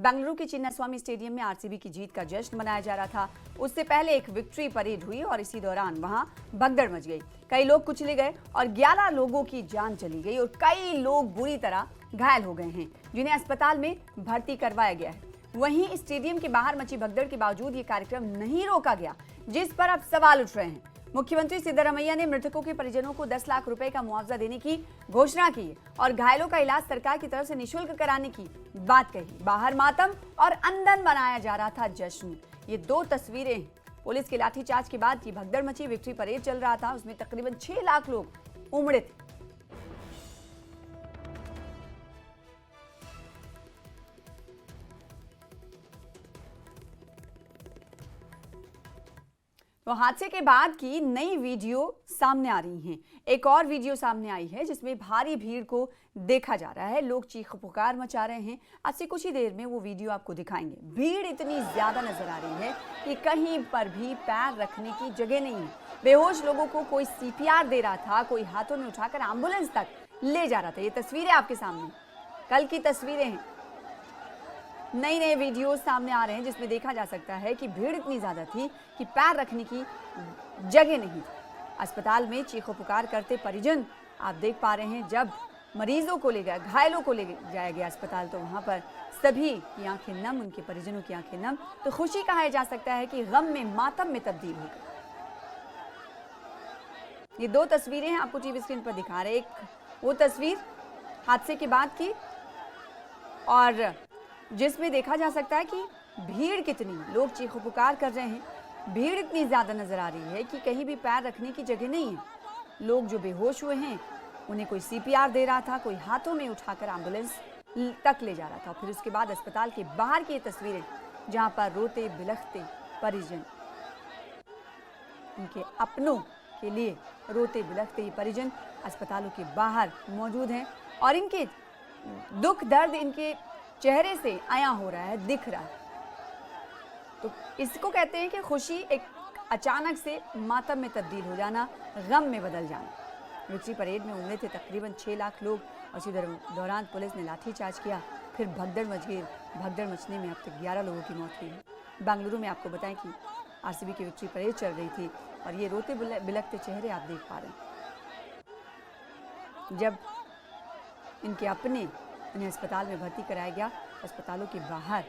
बेंगलुरु के चिन्नास्वामी स्टेडियम में आरसीबी की जीत का जश्न मनाया जा रहा था। उससे पहले एक विक्ट्री परेड हुई और इसी दौरान वहां भगदड़ मच गई। कई लोग कुचले गए और 11 लोगों की जान चली गई और कई लोग बुरी तरह घायल हो गए हैं, जिन्हें अस्पताल में भर्ती करवाया गया है। वहीं स्टेडियम के बाहर मची भगदड़ के बावजूद ये कार्यक्रम नहीं रोका गया, जिस पर अब सवाल उठ रहे हैं। मुख्यमंत्री सिद्धरामैया ने मृतकों के परिजनों को 10 लाख रुपए का मुआवजा देने की घोषणा की और घायलों का इलाज सरकार की तरफ से निःशुल्क कराने की बात कही। बाहर मातम और अंदर मनाया जा रहा था जश्न। ये दो तस्वीरें हैं। पुलिस के लाठीचार्ज के बाद ये भगदड़ मची। विक्ट्री परेड चल रहा था, उसमें तकरीबन 6 लाख लोग उमड़े थे। तो हादसे के बाद की नई वीडियो सामने आ रही हैं। एक और वीडियो सामने आई है जिसमें भारी भीड़ को देखा जा रहा है, लोग चीख पुकार मचा रहे हैं। आज से कुछ ही देर में वो वीडियो आपको दिखाएंगे। भीड़ इतनी ज्यादा नजर आ रही है कि कहीं पर भी पैर रखने की जगह नहीं है। बेहोश लोगों को कोई सीपीआर दे रहा था, कोई हाथों में उठाकर एम्बुलेंस तक ले जा रहा था। ये तस्वीरें आपके सामने कल की तस्वीरें हैं। नए नए वीडियो सामने आ रहे हैं जिसमें देखा जा सकता है कि भीड़ इतनी ज्यादा थी कि पैर रखने की जगह नहीं थी। अस्पताल में चीखो पुकार करते परिजन आप देख पा रहे हैं। जब मरीजों को ले गया, घायलों को ले जाया गया अस्पताल, तो वहां पर सभी की आंखें नम, उनके परिजनों की आंखें नम। तो खुशी कहा जा सकता है कि गम में मातम में तब्दील हो गई। ये दो तस्वीरें हैं आपको टीवी स्क्रीन पर दिखा रहे। एक वो तस्वीर हादसे के बाद की और जिसमें देखा जा सकता है कि भीड़ कितनी, लोग चीखो पुकार कर रहे हैं। भीड़ इतनी ज्यादा नजर आ रही है कि कहीं भी पैर रखने की जगह नहीं है। लोग जो बेहोश हुए हैं उन्हें कोई सीपीआर दे रहा था, कोई हाथों में उठाकर एम्बुलेंस तक ले जा रहा था। फिर उसके बाद अस्पताल के बाहर की ये तस्वीरें जहां पर रोते बिलखते परिजन, उनके अपनों के लिए रोते बिलखते ये परिजन अस्पतालों के बाहर मौजूद हैं और इनके दुख दर्द इनके चेहरे से आया हो रहा है, दिख रहा है। तो इसको कहते हैं कि खुशी एक अचानक से मातम में तब्दील हो जाना, गम में बदल जाना। विक्ट्री परेड में उमड़े थे तकरीबन 6 लाख लोग और इसी दौरान पुलिस ने लाठीचार्ज किया। फिर भगदड़ मच गई। भगदड़ मचने में अब तक 11 लोगों की मौत हुई है। बेंगलुरु में आपको बताएं कि आरसीबी की विक्ट्री परेड चल रही थी और ये रोते बिलखते चेहरे आप देख पा रहे हैं। जब इनके अपने उन्हें अस्पताल में भर्ती कराया गया, अस्पतालों के बाहर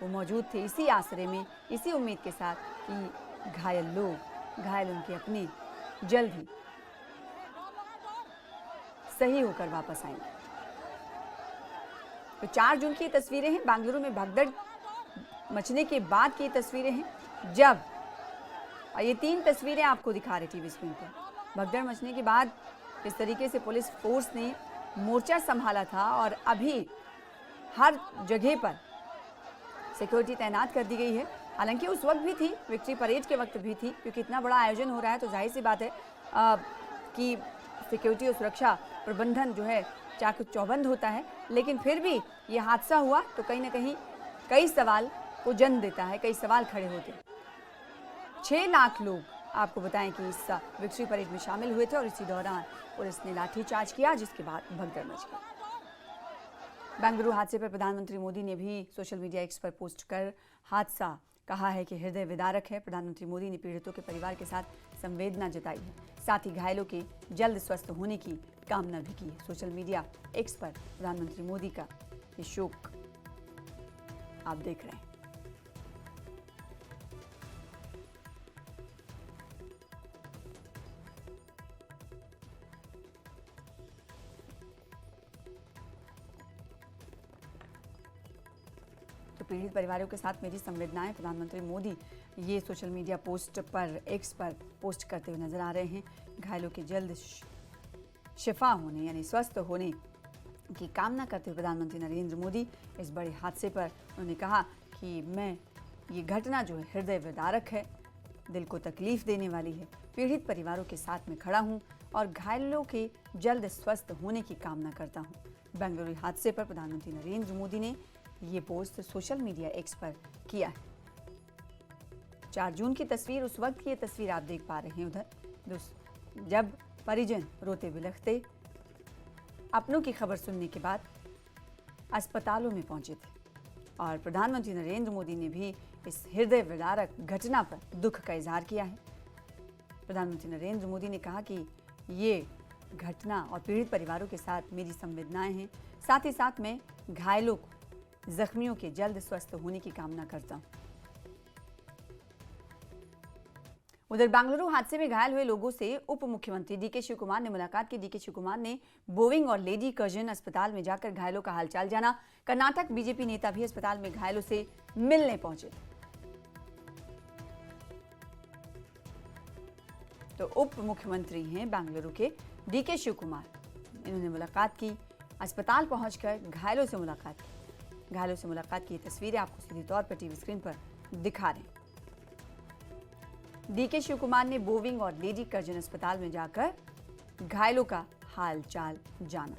वो मौजूद थे इसी आसरे में, इसी उम्मीद के साथ कि घायल उनके अपने जल्द ही सही होकर वापस आएंगे। तो 4 जून की तस्वीरें हैं, बेंगलुरु में भगदड़ मचने के बाद की तस्वीरें हैं। जब ये 3 तस्वीरें आपको दिखा रहे टीवी स्क्रीन पर, भगदड़ मचने के बाद इस तरीके से पुलिस फोर्स ने मोर्चा संभाला था और अभी हर जगह पर सिक्योरिटी तैनात कर दी गई है। हालांकि उस वक्त भी थी, विक्ट्री परेड के वक्त भी थी, क्योंकि इतना बड़ा आयोजन हो रहा है तो जाहिर सी बात है कि सिक्योरिटी और सुरक्षा प्रबंधन जो है चाक चौबंद होता है। लेकिन फिर भी ये हादसा हुआ तो कहीं ना कहीं कई सवाल को जन्म देता है, कई सवाल खड़े होते। 6 लाख लोग आपको बताएं कि इस विक्ट्री परेड में शामिल हुए थे और इसी दौरान पुलिस ने लाठीचार्ज किया, जिसके बाद भगदड़ मच गई। बेंगलुरु हादसे पर प्रधानमंत्री मोदी ने भी सोशल मीडिया एक्स पर पोस्ट कर हादसा कहा है कि हृदय विदारक है। प्रधानमंत्री मोदी ने पीड़ितों के परिवार के साथ संवेदना जताई है, साथ ही घायलों के जल्द स्वस्थ होने की कामना भी की है। सोशल मीडिया एक्स पर प्रधानमंत्री मोदी का ये शोक आप देख रहे हैं। तो पीड़ित परिवारों के साथ मेरी संवेदनाएं, प्रधानमंत्री मोदी ये सोशल मीडिया पोस्ट पर एक्स पर पोस्ट करते हुए नजर आ रहे हैं। घायलों के जल्द शिफा होने यानी स्वस्थ होने की कामना करते हुए प्रधानमंत्री नरेंद्र मोदी इस बड़े हादसे पर उन्होंने कहा कि ये घटना जो है हृदय विदारक है, दिल को तकलीफ देने वाली है। पीड़ित परिवारों के साथ में खड़ा हूं और घायलों के जल्द स्वस्थ होने की कामना करता हूं। बेंगलुरु हादसे पर प्रधानमंत्री नरेंद्र मोदी ने ये पोस्ट सोशल मीडिया एक्स पर किया है। 4 जून की तस्वीर, उस वक्त की ये तस्वीर आप देख पा रहे हैं उधर, जब परिजन रोते बिलखते अपनों की खबर सुनने के बाद अस्पतालों में पहुंचे थे। और प्रधानमंत्री नरेंद्र मोदी ने भी इस हृदय विदारक घटना पर दुख का इजहार किया है। प्रधानमंत्री नरेंद्र मोदी ने कहा कि ये घटना और पीड़ित परिवारों के साथ मेरी संवेदनाएं हैं। साथ ही साथ मैं घायलों को, जख्मियों के जल्द स्वस्थ होने की कामना करता हूं। उधर बेंगलुरु हादसे में घायल हुए लोगों से उप मुख्यमंत्री डीके शिव कुमार ने मुलाकात की। डीके शिव कुमार ने बोविंग और लेडी कर्जन अस्पताल में जाकर घायलों का हालचाल जाना। कर्नाटक बीजेपी नेता भी अस्पताल में घायलों से मिलने पहुंचे। तो उप मुख्यमंत्री हैं बेंगलुरु के डीके शिव कुमार, इन्होंने मुलाकात की, अस्पताल पहुंचकर घायलों से मुलाकात की। घायलों से मुलाकात की तस्वीरें आपको सीधे तौर पर टीवी स्क्रीन पर दिखा रहे हैं। डीके शिव कुमार ने बोविंग और लेडी कर्जन अस्पताल में जाकर घायलों का हाल चाल जाना।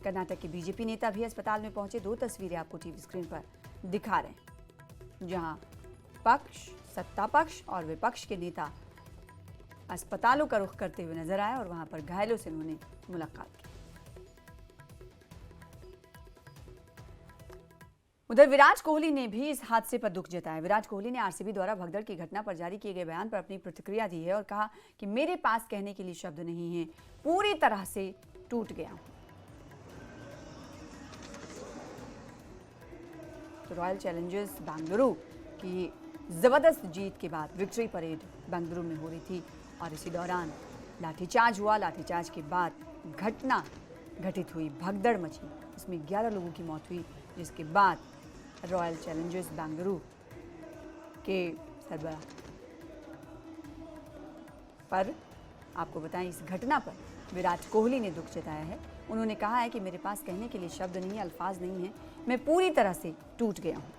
कर्नाटक के बीजेपी नेता भी अस्पताल में पहुंचे। दो तस्वीरें आपको टीवी स्क्रीन पर दिखा रहे हैं, जहां पक्ष, सत्ता पक्ष और विपक्ष के नेता अस्पतालों का रुख करते हुए नजर आए और वहां पर घायलों से उन्होंने मुलाकात की। उधर विराट कोहली ने भी इस हादसे पर दुख जताया। विराट कोहली ने आरसीबी द्वारा भगदड़ की घटना पर जारी किए गए बयान पर अपनी प्रतिक्रिया दी है और कहा कि मेरे पास कहने के लिए शब्द नहीं है, पूरी तरह से टूट गया हूं। तो रॉयल चैलेंजर्स बेंगलुरु की जबरदस्त जीत के बाद विक्ट्री परेड बेंगलुरु में हो रही थी और इसी दौरान लाठीचार्ज हुआ। लाठीचार्ज के बाद घटना घटित हुई, भगदड़ मची, इसमें 11 लोगों की मौत हुई, जिसके बाद रॉयल चैलेंजर्स बेंगलुरु के सरबराह पर आपको बताएं, इस घटना पर विराट कोहली ने दुख जताया है। उन्होंने कहा है कि मेरे पास कहने के लिए शब्द नहीं है, अल्फाज नहीं है, मैं पूरी तरह से टूट गया हूँ।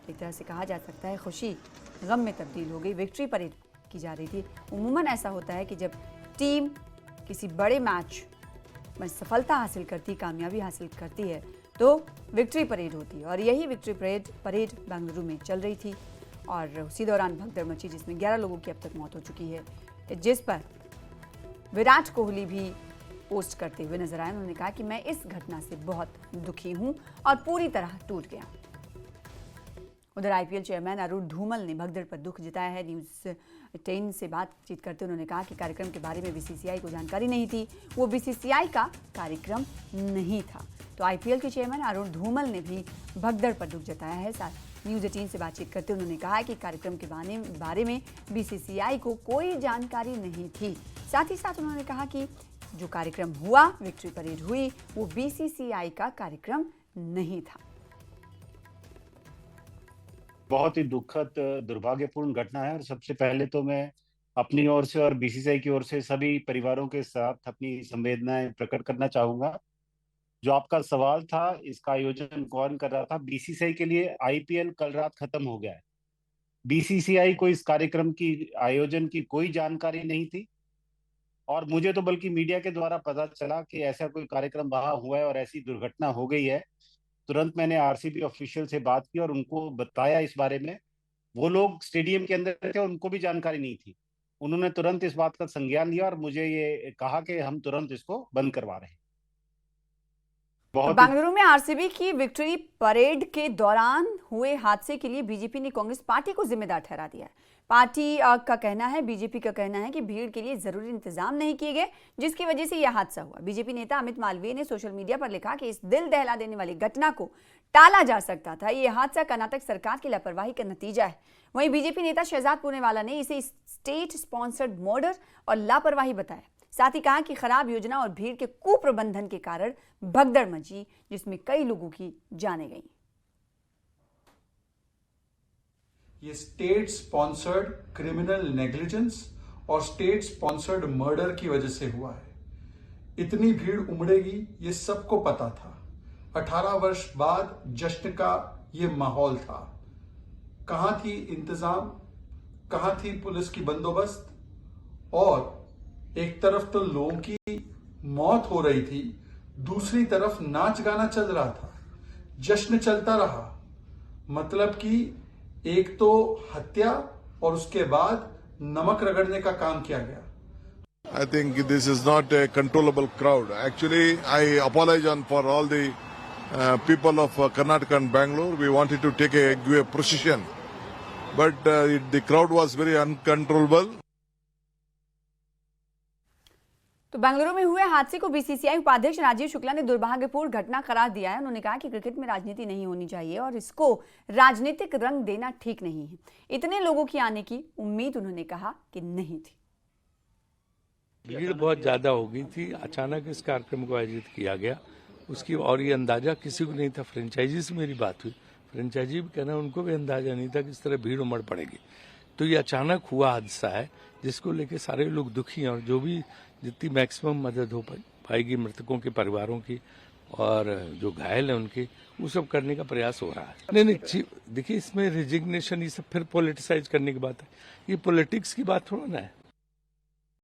एक तरह से कहा जा सकता है खुशी गम में तब्दील हो गई। विक्ट्री परेड की जा रही थी। उमूमन ऐसा होता है कि जब टीम किसी बड़े मैच में सफलता हासिल करती, कामयाबी हासिल करती है, तो विक्ट्री परेड होती है और यही विक्ट्री परेड बेंगलुरु में चल रही थी और उसी दौरान भगदड़ मची, जिसमें 11 लोगों की अब तक मौत हो चुकी है, जिस पर विराट कोहली भी पोस्ट करते हुए नजर आए। उन्होंने कहा कि मैं इस घटना से बहुत दुखी हूं और पूरी तरह टूट गया। उधर आईपीएल चेयरमैन अरुण धूमल ने भगदड़ पर दुख जताया है। न्यूज़ 10 से बातचीत करते उन्होंने कहा कि कार्यक्रम के बारे में बीसीसीआई को जानकारी नहीं थी, वो बीसीसीआई का कार्यक्रम नहीं था। तो आईपीएल के चेयरमैन अरुण धूमल ने भी भगदड़ पर दुख जताया है। साथ न्यूज़ 18 से बातचीत करते उन्होंने कहा कि कार्यक्रम के बारे में बीसीसीआई को कोई जानकारी नहीं थी। साथ ही साथ उन्होंने कहा कि जो कार्यक्रम हुआ, विक्ट्री परेड हुई, वो बीसीसीआई का कार्यक्रम नहीं था। बहुत ही दुखद, दुर्भाग्यपूर्ण घटना है और सबसे पहले तो मैं अपनी ओर से और बीसीसीआई की ओर से सभी परिवारों के साथ अपनी संवेदनाएं प्रकट करना चाहूंगा। जो आपका सवाल था, इसका आयोजन कौन कर रहा था? बीसीसीआई के लिए आईपीएल कल रात खत्म हो गया है। बीसीसीआई को इस कार्यक्रम की आयोजन की कोई जानकारी नहीं थी और मुझे तो बल्कि मीडिया के द्वारा पता चला कि ऐसा कोई कार्यक्रम वहां हुआ है और ऐसी दुर्घटना हो गई है। तुरंत मैंने आरसीबी ऑफिशियल से बात की और उनको बताया इस बारे में। वो लोग स्टेडियम के अंदर थे, उनको भी जानकारी नहीं थी। उन्होंने तुरंत इस बात का संज्ञान लिया और मुझे ये कहा कि हम तुरंत इसको बंद करवा रहे हैं। बेंगलुरु में आरसीबी की विक्ट्री परेड के दौरान हुए हादसे के लिए बीजेपी ने कांग्रेस पार्टी को जिम्मेदार ठहरा दिया है। पार्टी का कहना है, बीजेपी का कहना है कि भीड़ के लिए जरूरी इंतजाम नहीं किए गए, जिसकी वजह से यह हादसा हुआ। बीजेपी नेता अमित मालवीय ने सोशल मीडिया पर लिखा कि इस दिल दहला देने वाली घटना को टाला जा सकता था। यह हादसा कर्नाटक सरकार की लापरवाही का नतीजा है। वहीं बीजेपी नेता शहजाद पूनेवाला ने इसे स्टेट स्पॉन्सर्ड मर्डर और लापरवाही बताया। साथ ही कहा कि खराब योजना और भीड़ के कुप्रबंधन के कारण भगदड़ मची, जिसमें कई लोगों की जानें गईं। ये स्टेट स्पॉन्सर्ड क्रिमिनल नेग्लिजेंस और स्टेट स्पॉन्सर्ड मर्डर की वजह से हुआ है। इतनी भीड़ उमड़ेगी ये सबको पता था। 18 वर्ष बाद जश्न का ये माहौल था। कहां थी इंतजाम, कहां थी पुलिस की बंदोबस्त? और एक तरफ तो लोगों की मौत हो रही थी, दूसरी तरफ नाच गाना चल रहा था, जश्न चलता रहा। मतलब कि एक तो हत्या और उसके बाद नमक रगड़ने का काम किया गया। I think this is not a controllable crowd. Actually, I apologize for all the people of Karnataka and Bangalore. We wanted to give a procession, but the crowd was very uncontrollable. तो बेंगलुरु में हुए हादसे को BCCI उपाध्यक्ष राजीव शुक्ला ने दुर्भाग्यपूर्ण घटना करार दिया है। उन्होंने कहा कि क्रिकेट में राजनीति नहीं होनी चाहिए और इसको राजनीतिक रंग देना ठीक नहीं है। इतने लोगों की आने की उम्मीद उन्होंने कहा कि नहीं थी। भीड़ बहुत ज्यादा हो गई थी, अचानक इस कार्यक्रम को आयोजित किया गया, उसकी और ये अंदाजा किसी को नहीं था। फ्रेंचाइजी से मेरी बात हुई, फ्रेंचाइजी भी कहना उनको भी अंदाजा नहीं था कि इस तरह भीड़ उमड़ पड़ेगी। तो ये अचानक हुआ हादसा है जिसको लेके सारे लोग दुखी हैं और जो भी जितनी मैक्सिमम मदद हो पाएगी मृतकों के परिवारों की और जो घायल है उनके, वो सब करने का प्रयास हो रहा है। नहीं, देखिए इसमें रिजिग्नेशन ये सब फिर पॉलिटिसाइज करने की बात है। ये पॉलिटिक्स की बात थोड़ा ना है।